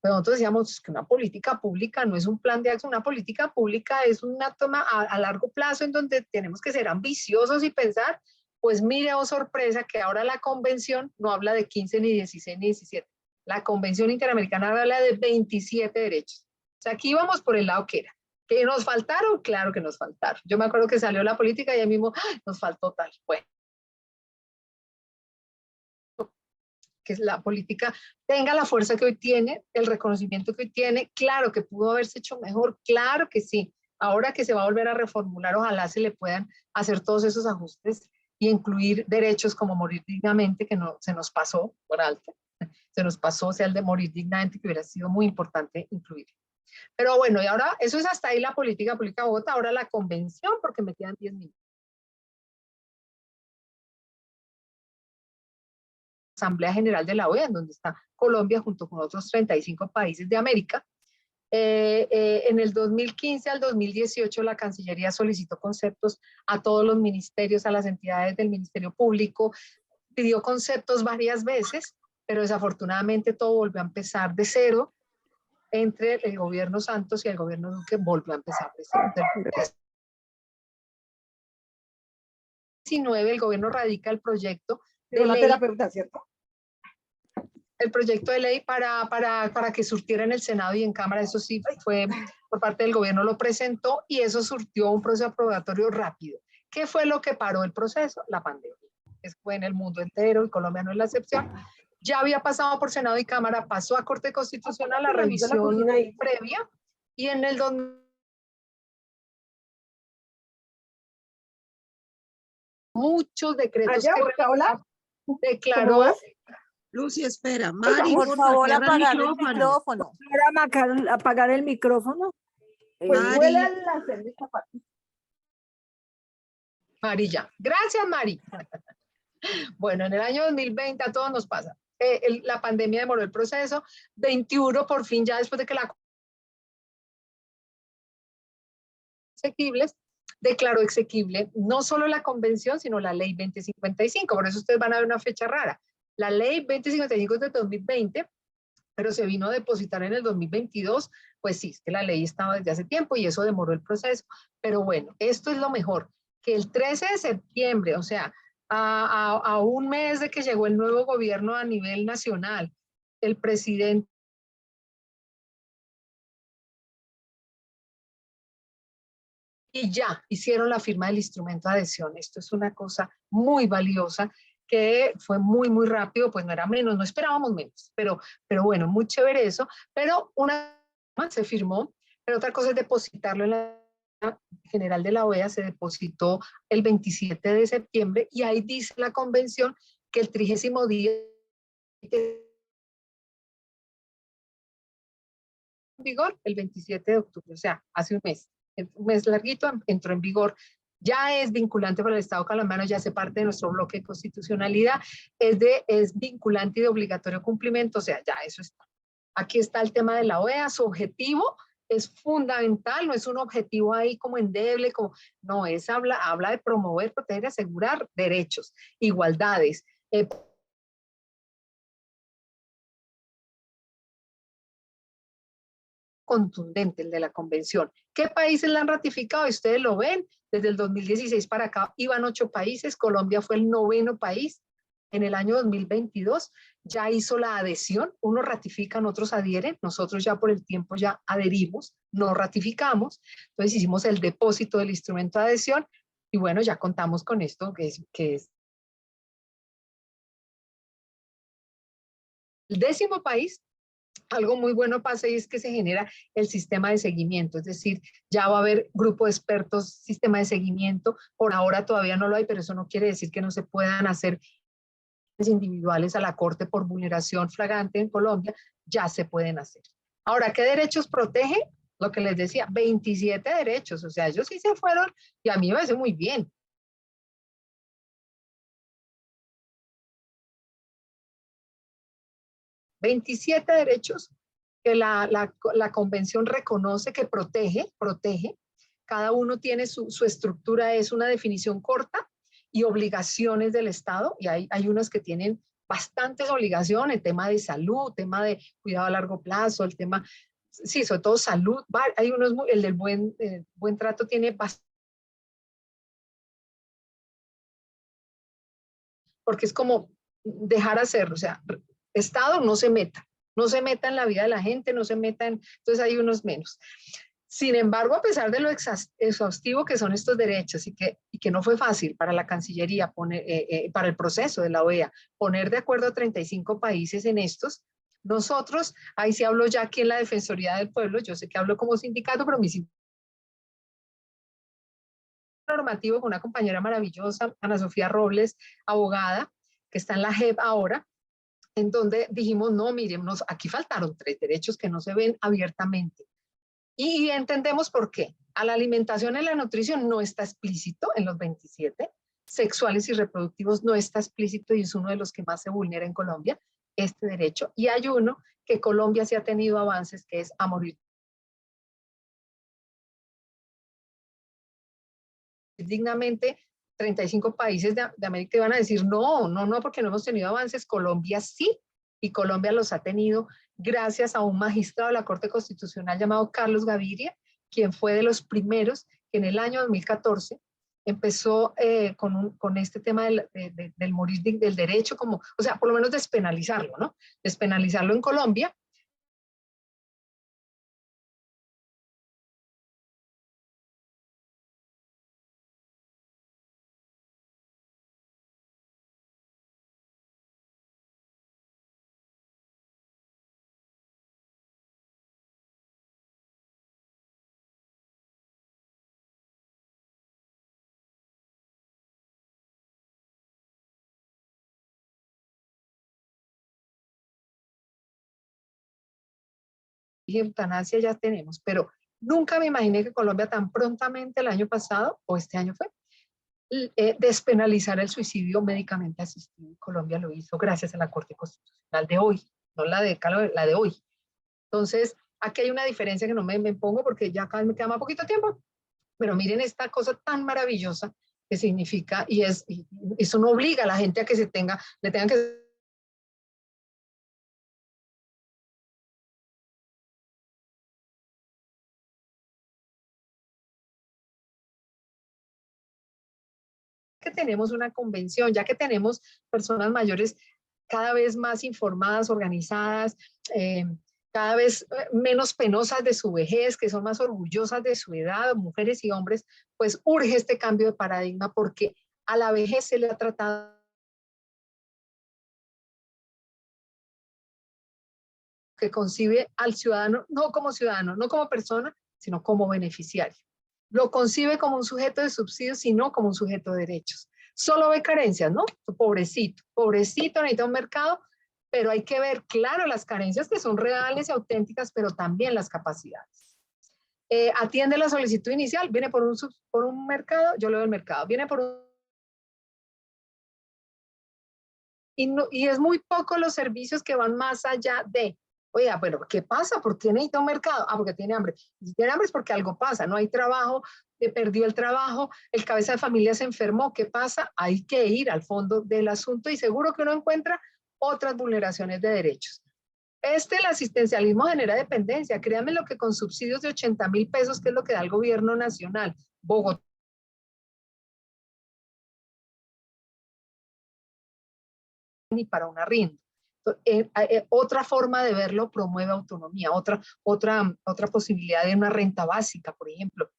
Pero nosotros decíamos que una política pública no es un plan de acción, una política pública es una toma a largo plazo en donde tenemos que ser ambiciosos y pensar, pues mire, oh sorpresa, que ahora la convención no habla de 15, ni 16, ni 17. La Convención Interamericana habla de 27 derechos. O sea, aquí íbamos por el lado que era. ¿Que nos faltaron? Claro que nos faltaron. Yo me acuerdo que salió la política y ahí mismo, ¡ay!, nos faltó tal. Bueno, que la política tenga la fuerza que hoy tiene, el reconocimiento que hoy tiene. Claro que pudo haberse hecho mejor, claro que sí. Ahora que se va a volver a reformular, ojalá se le puedan hacer todos esos ajustes y incluir derechos como morir dignamente, que no se nos pasó por alto. Se nos pasó, o sea, el de morir dignamente, que hubiera sido muy importante incluir. Pero bueno, y ahora, eso es hasta ahí la política pública de Bogotá, ahora la convención, porque me quedan 10 minutos. Asamblea General de la OEA, en donde está Colombia junto con otros 35 países de América. En el 2015 al 2018 la Cancillería solicitó conceptos a todos los ministerios, a las entidades del Ministerio Público, pidió conceptos varias veces, pero desafortunadamente todo volvió a empezar de cero. Entre el gobierno Santos y el gobierno Duque volvió a empezar de cero. En 2019 el gobierno radica el proyecto de ley, ¿cierto? el proyecto de ley para que surtiera en el Senado y en Cámara. Eso sí fue por parte del gobierno, lo presentó y eso surtió un proceso aprobatorio rápido. ¿Qué fue lo que paró el proceso? La pandemia. Eso fue en el mundo entero y Colombia no es la excepción. Ya había pasado por Senado y Cámara, pasó a Corte Constitucional la revisión previa y en el 2000 muchos decretos que declaró. Lucy, espera. Mari, Por favor, cierra apagar el micrófono. Ahora apagar el micrófono. Mari. Mari ya. Gracias, Mari. Bueno, en el año 2020 a todos nos pasa. La pandemia demoró el proceso. 21 por fin, ya después de que la exequibles, declaró exequible no solo la convención, sino la ley 2055. Por eso ustedes van a ver una fecha rara. La ley 2055 es de 2020, pero se vino a depositar en el 2022. Pues sí, es que la ley estaba desde hace tiempo y eso demoró el proceso. Pero bueno, esto es lo mejor, que el 13 de septiembre, o sea, a un mes de que llegó el nuevo gobierno a nivel nacional, el presidente y ya hicieron la firma del instrumento de adhesión. Esto es una cosa muy valiosa que fue muy, muy rápido, pues no era menos, no esperábamos menos, pero bueno, muy chévere eso. Pero una se firmó, pero otra cosa es depositarlo en la General de la OEA, se depositó el 27 de septiembre y ahí dice la convención que el 30º día en vigor, el 27 de octubre, o sea, hace un mes larguito entró en vigor. Ya es vinculante para el Estado colombiano, ya hace parte de nuestro bloque de constitucionalidad, es vinculante y de obligatorio cumplimiento, o sea, ya eso está. Aquí está el tema de la OEA, su objetivo es fundamental, no es un objetivo ahí como endeble, no, habla de promover, proteger y asegurar derechos, igualdades. Contundente el de la convención. ¿Qué países la han ratificado? Ustedes lo ven, desde el 2016 para acá iban 8 países, Colombia fue el 9º país. En el año 2022 ya hizo la adhesión, unos ratifican, otros adhieren, nosotros ya por el tiempo ya adherimos, no ratificamos, entonces hicimos el depósito del instrumento de adhesión y bueno, ya contamos con esto que es el 10º país. Algo muy bueno pasa y es que se genera el sistema de seguimiento, es decir, ya va a haber grupo de expertos, sistema de seguimiento, por ahora todavía no lo hay, pero eso no quiere decir que no se puedan hacer individuales a la Corte por vulneración flagrante en Colombia, ya se pueden hacer. Ahora, ¿qué derechos protege? Lo que les decía, 27 derechos, o sea, ellos sí se fueron y a mí me parece muy bien. ...27 derechos que la convención reconoce que protege, cada uno tiene su estructura, es una definición corta y obligaciones del Estado, y hay unos que tienen bastantes obligaciones, el tema de salud, tema de cuidado a largo plazo, el tema, sí, sobre todo salud, hay unos, el del buen trato tiene bastante, porque es como dejar hacerlo, o sea, Estado no se meta en la vida de la gente, no se meta en, entonces hay unos menos. Sin embargo, a pesar de lo exhaustivo que son estos derechos y que no fue fácil para la Cancillería, para el proceso de la OEA, poner de acuerdo a 35 países en estos, nosotros, ahí sí hablo ya aquí en la Defensoría del Pueblo, yo sé que hablo como sindicato, pero mi sindicato normativo con una compañera maravillosa, Ana Sofía Robles, abogada, que está en la JEP ahora, en donde dijimos, no, miren, aquí faltaron 3 derechos que no se ven abiertamente. Y entendemos por qué. A la alimentación y la nutrición no está explícito en los 27, sexuales y reproductivos no está explícito y es uno de los que más se vulnera en Colombia, este derecho. Y hay uno que Colombia sí ha tenido avances, que es a morir dignamente. 35 países de América iban a decir no, porque no hemos tenido avances. Colombia sí, y Colombia los ha tenido gracias a un magistrado de la Corte Constitucional llamado Carlos Gaviria, quien fue de los primeros que en el año 2014 empezó con este tema del morir, del derecho, como, o sea, por lo menos despenalizarlo, ¿no? Despenalizarlo en Colombia. Y eutanasia ya tenemos, pero nunca me imaginé que Colombia tan prontamente el año pasado, o este año fue, despenalizar el suicidio médicamente asistido. Colombia lo hizo gracias a la Corte Constitucional de hoy, no la de hoy. Entonces, aquí hay una diferencia que no me pongo porque ya cada vez me queda más poquito tiempo, pero miren esta cosa tan maravillosa que significa, y eso no obliga a la gente a que le tengan que tenemos una convención, ya que tenemos personas mayores cada vez más informadas, organizadas, cada vez menos penosas de su vejez, que son más orgullosas de su edad, mujeres y hombres, pues urge este cambio de paradigma porque a la vejez se le ha tratado que concibe al ciudadano, no como persona, sino como beneficiario. Lo concibe como un sujeto de subsidios, sino como un sujeto de derechos. Solo ve carencias, ¿no? Pobrecito, necesita un mercado, pero hay que ver, claro, las carencias que son reales y auténticas, pero también las capacidades. Atiende la solicitud inicial, viene por un mercado, yo le doy el mercado, viene por un... Y es muy poco los servicios que van más allá de... Oiga, pero ¿qué pasa? ¿Por qué necesita un mercado? Ah, porque tiene hambre. Si tiene hambre es porque algo pasa, no hay trabajo, perdió el trabajo, el cabeza de familia se enfermó, ¿qué pasa? Hay que ir al fondo del asunto y seguro que uno encuentra otras vulneraciones de derechos. El asistencialismo genera dependencia. Créanme lo que con subsidios de 80.000 pesos, que es lo que da el gobierno nacional, Bogotá, ni para un arriendo. Otra forma de verlo promueve autonomía, otra posibilidad de una renta básica, por ejemplo.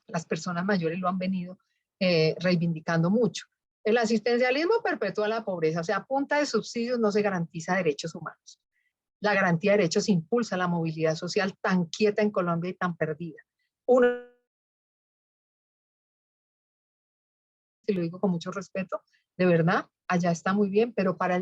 Las personas mayores lo han venido reivindicando mucho. El asistencialismo perpetúa la pobreza, o sea, a punta de subsidios no se garantiza derechos humanos. La garantía de derechos impulsa la movilidad social tan quieta en Colombia y tan perdida. Y lo digo con mucho respeto, de verdad, allá está muy bien, pero para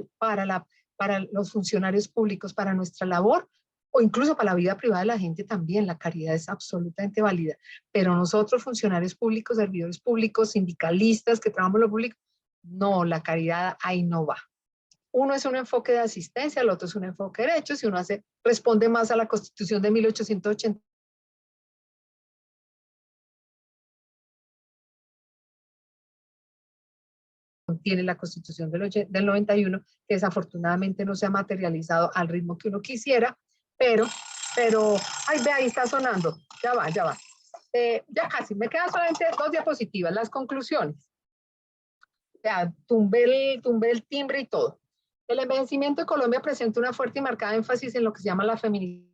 los funcionarios públicos, para nuestra labor, o incluso para la vida privada de la gente también, la caridad es absolutamente válida. Pero nosotros, funcionarios públicos, servidores públicos, sindicalistas que trabajamos en lo público, no, la caridad ahí no va. Uno es un enfoque de asistencia, el otro es un enfoque de derechos, y uno responde más a la Constitución de 1880 contiene la Constitución del 91, que desafortunadamente no se ha materializado al ritmo que uno quisiera, pero, ay, ve, ahí está sonando, ya va. Ya casi, me quedan solamente 2 diapositivas, las conclusiones. Ya, tumbé el timbre y todo. El envejecimiento de Colombia presenta una fuerte y marcada énfasis en lo que se llama la feminización.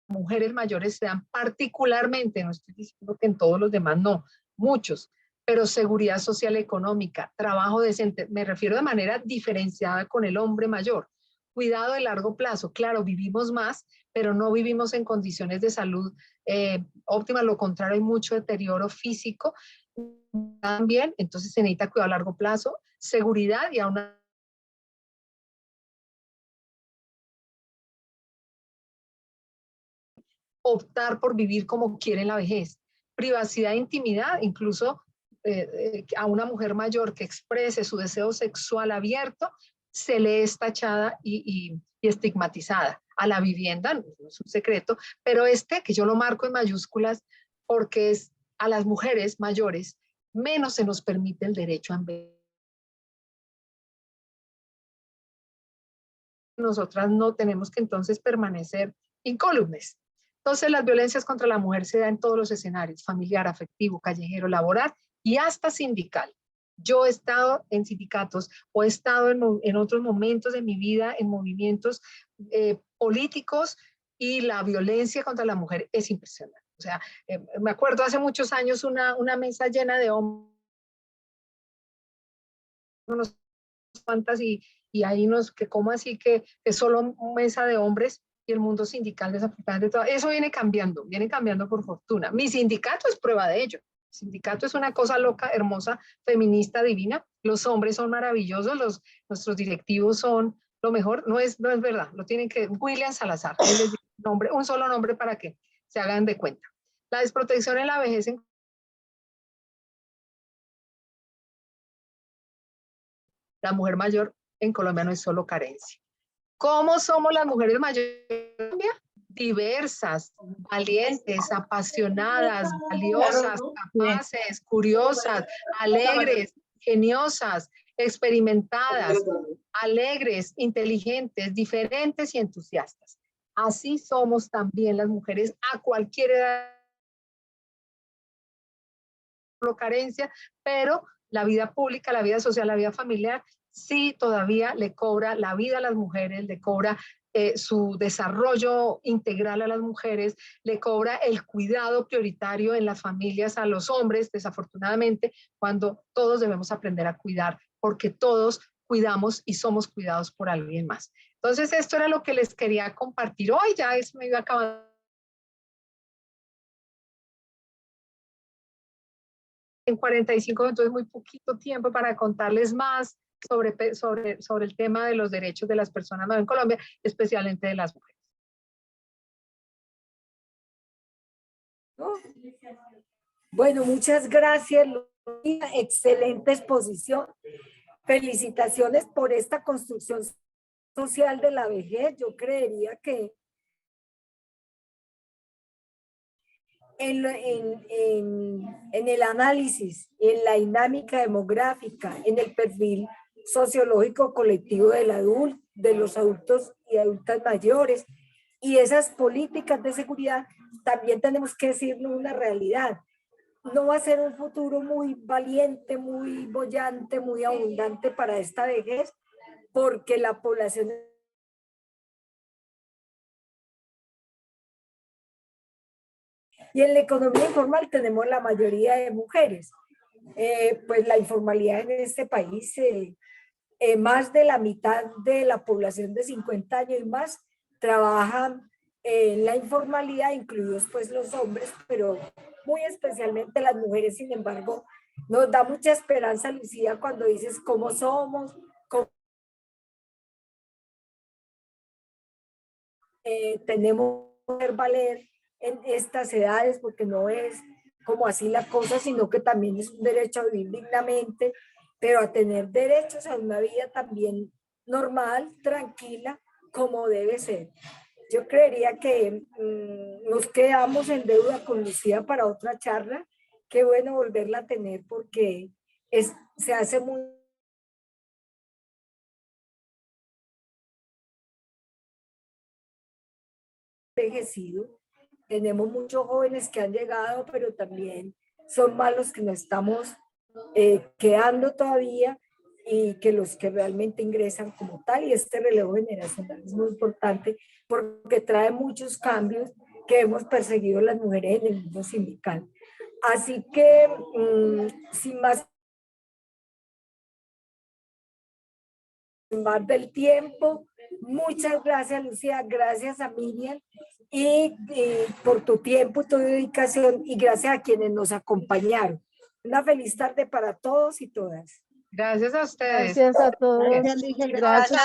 Mujeres mayores se dan particularmente, no estoy diciendo que en todos los demás no, muchos, pero seguridad social económica, trabajo decente, me refiero de manera diferenciada con el hombre mayor. Cuidado de largo plazo, claro, vivimos más, pero no vivimos en condiciones de salud óptimas, lo contrario, hay mucho deterioro físico también, entonces se necesita cuidado a largo plazo, seguridad y a una optar por vivir como quiere en la vejez. Privacidad e intimidad, incluso a una mujer mayor que exprese su deseo sexual abierto, se le es tachada y estigmatizada. A la vivienda, no es un secreto, pero que yo lo marco en mayúsculas porque es a las mujeres mayores menos se nos permite el derecho a envejecer. Nosotras no tenemos que entonces permanecer incólumes. Entonces las violencias contra la mujer se dan en todos los escenarios, familiar, afectivo, callejero, laboral y hasta sindical. Yo he estado en sindicatos o he estado en otros momentos de mi vida en movimientos políticos y la violencia contra la mujer es impresionante. O sea, me acuerdo hace muchos años una mesa llena de hombres, unos cuantas y ahí que como así que solo mesa de hombres y el mundo sindical desafortunadamente todo eso viene cambiando por fortuna. Mi sindicato es prueba de ello. El sindicato es una cosa loca, hermosa, feminista, divina. Los hombres son maravillosos, nuestros directivos son lo mejor. No es verdad, lo tienen que William Salazar, un solo nombre para que se hagan de cuenta. La desprotección en la vejez la mujer mayor en Colombia no es solo carencia. ¿Cómo somos las mujeres mayores en Colombia? Diversas, valientes, apasionadas, valiosas, capaces, curiosas, alegres, geniosas, experimentadas, alegres, inteligentes, diferentes y entusiastas. Así somos también las mujeres a cualquier edad carencia, pero la vida pública, la vida social, la vida familiar, sí todavía le cobra la vida a las mujeres, le cobra su desarrollo integral a las mujeres, le cobra el cuidado prioritario en las familias a los hombres, desafortunadamente, cuando todos debemos aprender a cuidar, porque todos cuidamos y somos cuidados por alguien más. Entonces, esto era lo que les quería compartir hoy, ya es me iba acabando. En 45 minutos es muy poquito tiempo para contarles más sobre el tema de los derechos de las personas en Colombia, especialmente de las mujeres. Bueno, muchas gracias, Lucía. Excelente exposición. Felicitaciones por esta construcción social de la vejez. Yo creería que en el análisis, en la dinámica demográfica, en el perfil sociológico colectivo de los adultos y adultas mayores y esas políticas de seguridad, también tenemos que decirnos una realidad. No va a ser un futuro muy valiente, muy boyante, muy abundante para esta vejez, porque la población y en la economía informal tenemos la mayoría de mujeres. Pues la informalidad en este país, más de la mitad de la población de 50 años y más trabajan en la informalidad, incluidos pues los hombres, pero muy especialmente las mujeres. Sin embargo, nos da mucha esperanza, Lucía, cuando dices cómo somos, tenemos que poder valer en estas edades, porque no es como así la cosa, sino que también es un derecho a vivir dignamente, pero a tener derechos a una vida también normal, tranquila, como debe ser. Yo creería que nos quedamos en deuda con Lucía para otra charla qué bueno volverla a tener porque se hace muy envejecido. Tenemos muchos jóvenes que han llegado, pero también son más los que nos estamos quedando todavía y que los que realmente ingresan como tal. Y este relevo generacional es muy importante porque trae muchos cambios que hemos perseguido las mujeres en el mundo sindical. Así que, sin más del tiempo, muchas gracias, Lucía, gracias a Miriam y por tu tiempo, tu dedicación y gracias a quienes nos acompañaron. Una feliz tarde para todos y todas. Gracias a ustedes. Gracias a todos. Gracias, Ligia. Gracias.